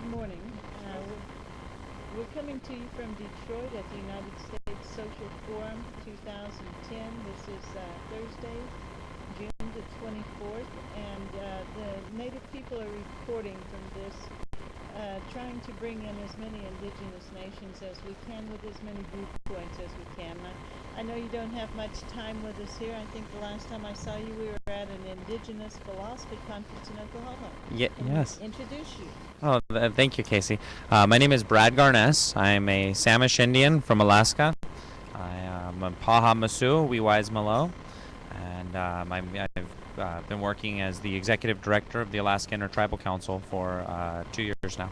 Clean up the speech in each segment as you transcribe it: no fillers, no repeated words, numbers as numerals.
morning. We're coming to you from Detroit at the United States Social Forum 2010. This is Thursday, June the 24th, and the Native people are reporting from this, trying to bring in as many indigenous nations as we can with as many viewpoints as we can. I know you don't have much time with us here. I think the last time I saw you, we were at an indigenous philosophy conference in Oklahoma. Yes. Introduce you. Oh, thank you, Casey. My name is Brad Garness. I'm a Samish Indian from Alaska. I am a Paha Masu, Wewise Malo, and I've been working as the executive director of the Alaska Intertribal Council for 2 years now.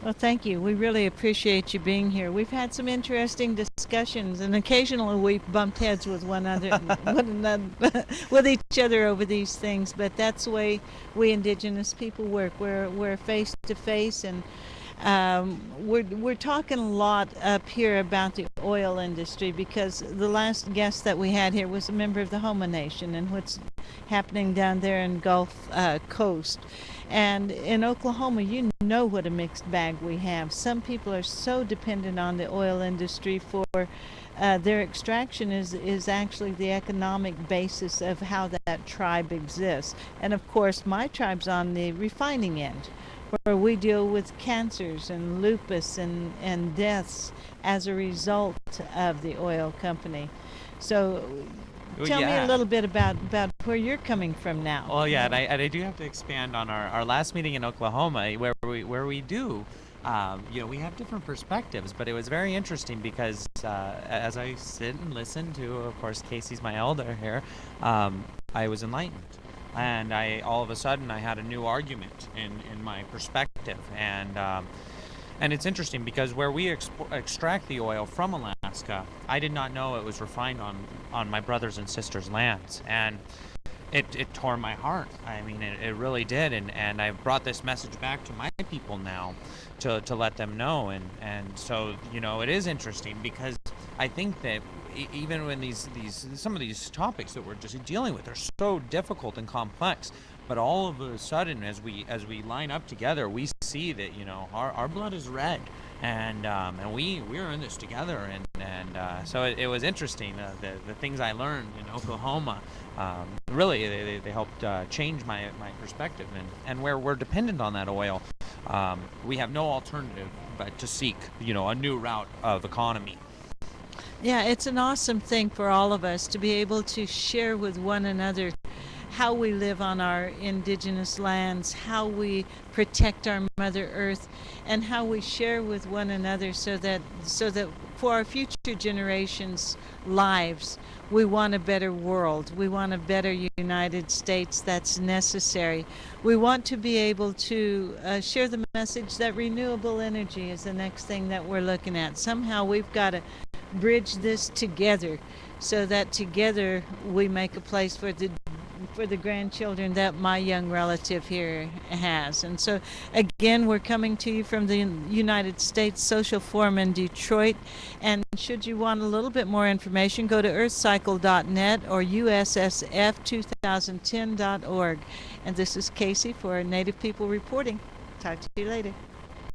Well, thank you. We really appreciate you being here. We've had some interesting discussions, and occasionally we've bumped heads with with each other over these things. But that's the way we Indigenous people work. We're face to face, and we're talking a lot up here about the oil industry because the last guest that we had here was a member of the Houma Nation and what's happening down there in Gulf Coast. And in Oklahoma, you know what a mixed bag we have. Some people are so dependent on the oil industry for their extraction is actually the economic basis of how that tribe exists. And of course, my tribe's on the refining end, where we deal with cancers and lupus and deaths as a result of the oil company. So tell me a little bit about where you're coming from now. Well, yeah, and I do have to expand on our last meeting in Oklahoma, where we do, we have different perspectives, but it was very interesting because as I sit and listen to, of course, Casey's my elder here, I was enlightened. And all of a sudden I had a new argument in my perspective, and it's interesting because where we extract the oil from Alaska, I did not know it was refined on my brothers and sisters' lands, and it tore my heart. I mean, it really did, and I've brought this message back to my people now to let them know, and so it is interesting because I think that even when some of these topics that we're just dealing with are so difficult and complex, but all of a sudden as we line up together, we see that our blood is red, and we're in this together, and so it was interesting. The things I learned in Oklahoma really they helped change my perspective, and where we're dependent on that oil, we have no alternative but to seek a new route of economy. Yeah, it's an awesome thing for all of us to be able to share with one another how we live on our indigenous lands, how we protect our Mother Earth, and how we share with one another so that for our future generations' lives, we want a better world. We want a better United States that's necessary. We want to be able to share the message that renewable energy is the next thing that we're looking at. Somehow we've got to bridge this together so that together we make a place for the grandchildren that my young relative here has. And so again, we're coming to you from the United States Social Forum in Detroit, and should you want a little bit more information, go to earthcycle.net or ussf2010.org. And this is Casey for Native People Reporting. Talk to you later.